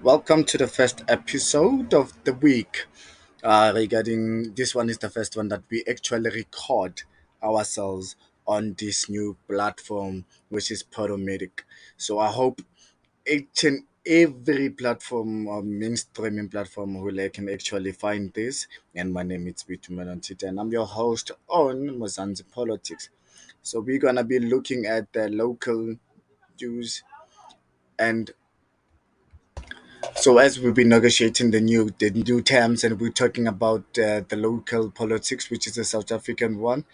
Welcome to the first episode of the week. Regarding this one is the first one that we actually record ourselves on this new platform, which is Podomatic. So I hope each and every platform or mainstreaming platform where I can actually find this. And my name is Bitumelantita, and I'm your host on Mozambique Politics. So we're gonna be looking at the local news and so as we've been negotiating the new terms, and we're talking about the local politics, which is a South African one,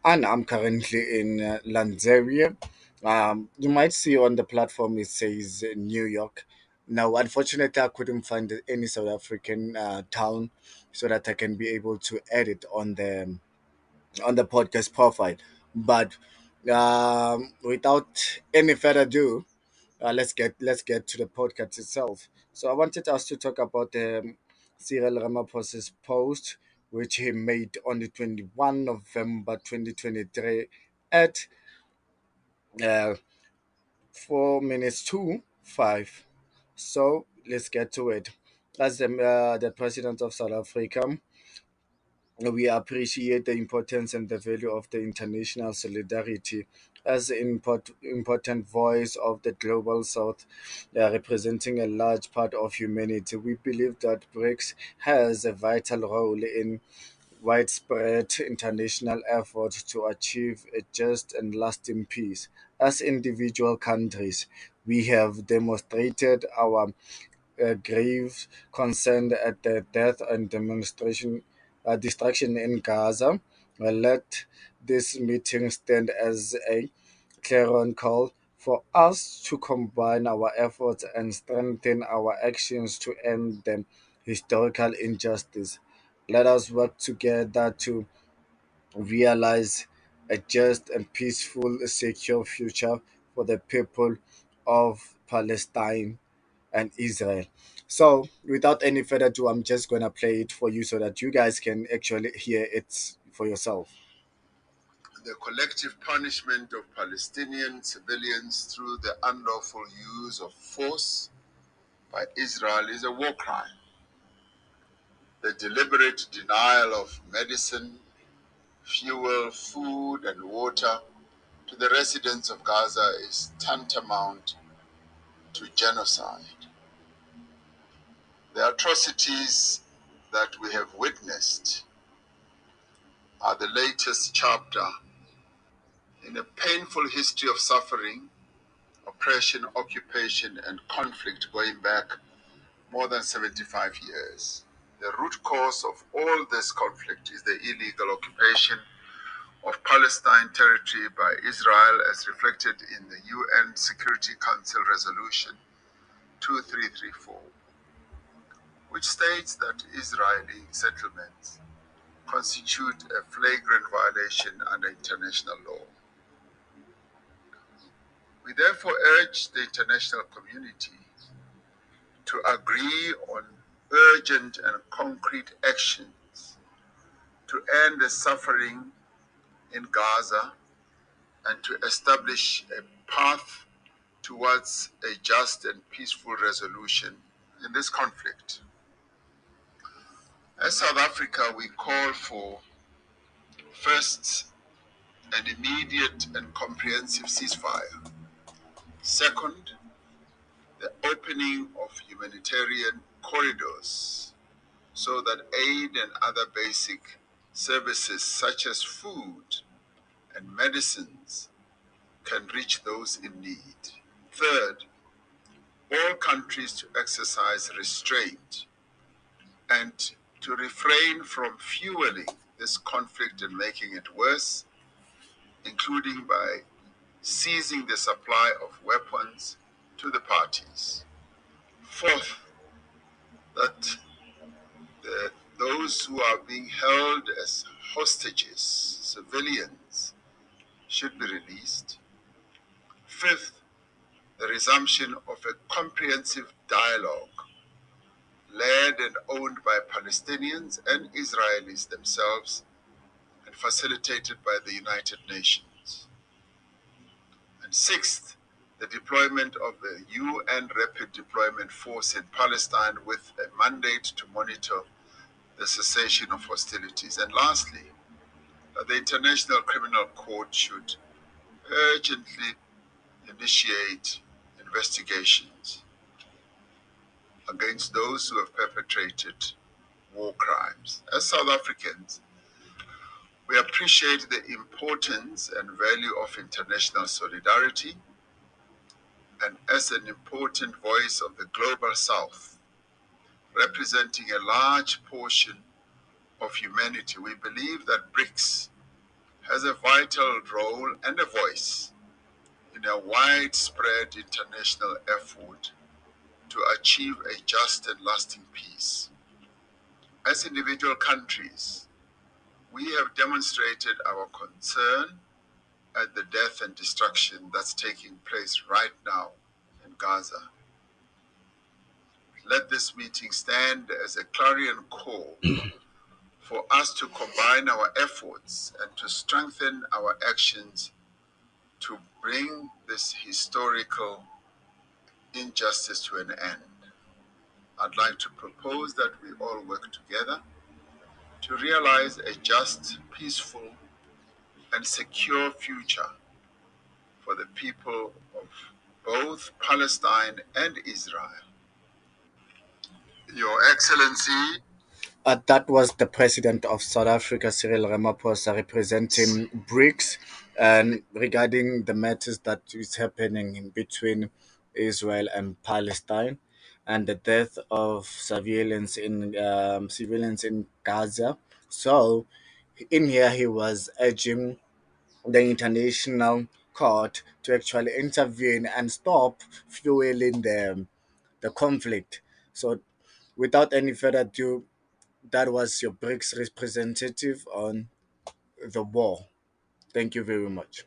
and I'm currently in Lanzaria. You might see on the platform it says New York. Now, unfortunately, I couldn't find any South African town so that I can be able to edit on the podcast profile. But without any further ado, let's get to the podcast itself. So I wanted us to talk about Cyril Ramaphosa's post, which he made on the 21 November 2023 at uh, 4 minutes to 5. So let's get to it. As the president of South Africa, we appreciate the importance and the value of the international solidarity as an important voice of the global south, representing a large part of humanity. We believe that Brics has a vital role in widespread international effort to achieve a just and lasting peace. As individual countries, we have demonstrated our grave concern at the death and destruction in Gaza. Let this meeting stand as a clarion call for us to combine our efforts and strengthen our actions to end the historical injustice. Let us work together to realize a just and peaceful, secure future for the people of Palestine and Israel. So, without any further ado, I'm just gonna play it for you so that you guys can actually hear it for yourself. The collective punishment of Palestinian civilians through the unlawful use of force by Israel is a war crime. The deliberate denial of medicine, fuel, food, and water to the residents of Gaza is tantamount to genocide. The atrocities that we have witnessed are the latest chapter in a painful history of suffering, oppression, occupation, and conflict going back more than 75 years. The root cause of all this conflict is the illegal occupation of Palestine territory by Israel as reflected in the UN Security Council Resolution 2334, which states that Israeli settlements constitute a flagrant violation under international law. We therefore urge the international community to agree on urgent and concrete actions to end the suffering in Gaza and to establish a path towards a just and peaceful resolution in this conflict. As South Africa, we call for first, an immediate and comprehensive ceasefire. Second, the opening of humanitarian corridors so that aid and other basic services such as food and medicines can reach those in need. Third, all countries to exercise restraint and to refrain from fueling this conflict and making it worse, including by seizing the supply of weapons to the parties. Fourth, that those who are being held as hostages, civilians, should be released. Fifth, the resumption of a comprehensive dialogue led and owned by Palestinians and Israelis themselves and facilitated by the United Nations. And sixth, the deployment of the UN Rapid Deployment Force in Palestine with a mandate to monitor the cessation of hostilities. And lastly, that the International Criminal Court should urgently initiate investigations against those who have perpetrated war crimes. As South Africans, we appreciate the importance and value of international solidarity, and as an important voice of the global South, representing a large portion of humanity, we believe that Brics has a vital role and a voice in a widespread international effort to achieve a just and lasting peace. As individual countries, we have demonstrated our concern at the death and destruction that's taking place right now in Gaza. Let this meeting stand as a clarion call for us to combine our efforts and to strengthen our actions to bring this historical injustice to an end. I'd like to propose that we all work together to realize a just, peaceful, and secure future for the people of both Palestine and Israel. Your Excellency, That was the president of South Africa, Cyril Ramaphosa, representing BRICS, and regarding the matters that is happening in between Israel and Palestine, and the death of civilians in Gaza. So, in here, he was urging the international court to actually intervene and stop fueling the conflict. So, without any further ado, that was your BRICS representative on the war. Thank you very much.